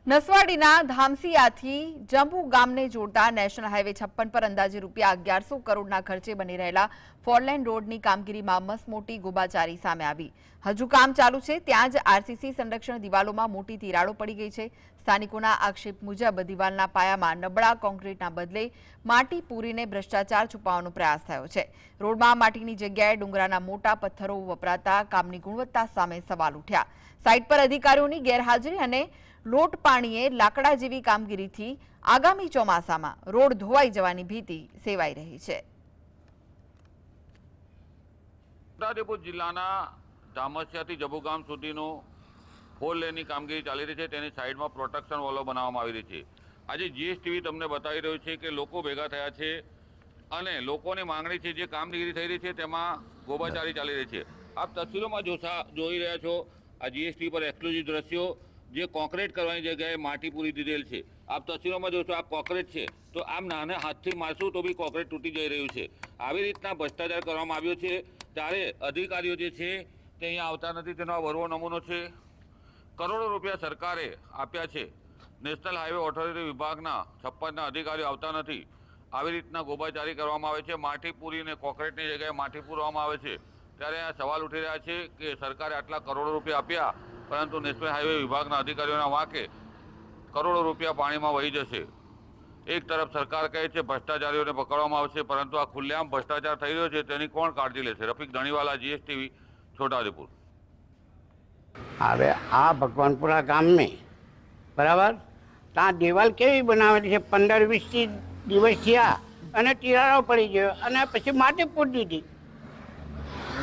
નસવાડીના ધામસિયાથી જંબુ ગામને જોડતા national highway 56 પર અંદાજે રૂપિયા 1100 કરોડના ખર્ચે બની રહેલા ફોરલેન રોડની કામગીરીમાં મસમોટી ગોબાચારી સામે આવી। હજુ કામ ચાલુ છે ત્યાં જ આરસીસી સંરક્ષણ દિવાલોમાં મોટી તિરાડો પડી ગઈ છે। સ્થાનિકોના આક્ષેપ મુજબ દિવાલના પાયામાં નબળા કોન્ક્રીટના બદલે માટી પૂરીને ભ્રષ્ટાચાર છુપાવવાનો પ્રયાસ થયો છે। રોડમાં માટીની જગ્યાએ ડુંગરાના મોટા પથ્થરો વપરાતા કામની ગુણવત્તા સામે સવાલ ઉઠ્યા। સાઇટ પર અધિકારીઓની ગેરહાજરી અને લોટ પાણીએ લાકડા જેવી કામગીરીથી આગામી ચોમાસામાં રોડ ધોવાઈ જવાની ભીતિ સેવાઈ રહી છે। છોટાઉદેપુર જિલ્લાના ધામસિયાથી જંબુ ગામ સુધીનો ફોર લેનની કામગીરી ચાલી રહી છે। તેની સાઈડમાં પ્રોટેક્શન વોલો બનાવવામાં આવી રહી છે। આજે જીએસટીવી તમને બતાવી રહ્યું છે કે લોકો ભેગા થયા છે અને લોકોની માંગણી છે, જે કામગીરી થઈ રહી છે તેમાં ગોબાચારી ચાલી રહી છે। આપ તસવીરોમાં જોઈ રહ્યા છો આ જીએસટી પર એક્સક્લુઝિવ દ્રશ્યો, જે કોન્ક્રીટ કરવાની જગ્યાએ માટી પૂરી દીધેલ છે। આપ તસવીરોમાં જોશો આ કોન્ક્રીટ છે, તો આમ નાના હાથથી મારશું તો બી કોન્ક્રીટ તૂટી જઈ રહ્યું છે। આવી રીતના ભ્રષ્ટાચાર કરવામાં આવ્યો છે ત્યારે અધિકારીઓ જે છે તે અહીંયા આવતા નથી। તેનો આ વરવો નમૂનો છે। કરોડો રૂપિયા સરકારે આપ્યા છે, નેશનલ હાઈવે ઓથોરિટી વિભાગના 56ના અધિકારીઓ આવતા નથી। આવી રીતના ગોબાચારી કરવામાં આવે છે, માટી પૂરીને કોન્ક્રીટની જગ્યાએ માટી પૂરવામાં આવે છે। ત્યારે આ સવાલ ઉઠી રહ્યા છે કે સરકારે આટલા કરોડો રૂપિયા આપ્યા પરંતુ નેશનલ હાઈવે વિભાગના અધિકારીઓના વાંકે કરોડો રૂપિયા પાણીમાં વહી જશે। એક તરફ સરકાર કહે છે ભ્રષ્ટાચારીઓને પકડવામાં આવશે, પરંતુ આ ખુલ્લેઆમ ભ્રષ્ટાચાર થઈ રહ્યો છે તેની કોણ કાળજી લેશે? રફીક ધણીવાલા, જીએસટીવી, છોટાઉદેપુર। હવે આ ભગવાનપુરા ગામ में બરાબર ત્યાં દિવાલ કેવી બનાવેલી છે, 15-20 દિવસ થયા અને તિરાડો પડી ગયો અને પછી માટી પૂરી દીધી।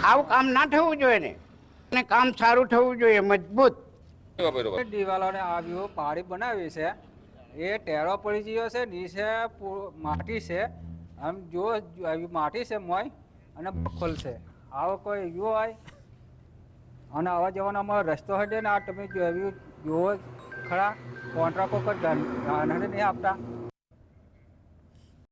આવું કામ ના થવું જોઈએ ને, અને કામ સારું થવું જોઈએ, મજબૂત। દિવાલોને આવ્યું પાડી બનાવી છે, એ ટેરો પડી ગયો છે, નીચે માટી છે, આમ જો આવી માટી છે મોય અને બખોલ છે। આવો કોઈ યુ હોય અને આવા જવાનામાં રસ્તો હટે ને આ તમે જોવો ખરા કોન્ટ્રાક્ટ કોઈ ધ્યાન નહીં આપતા।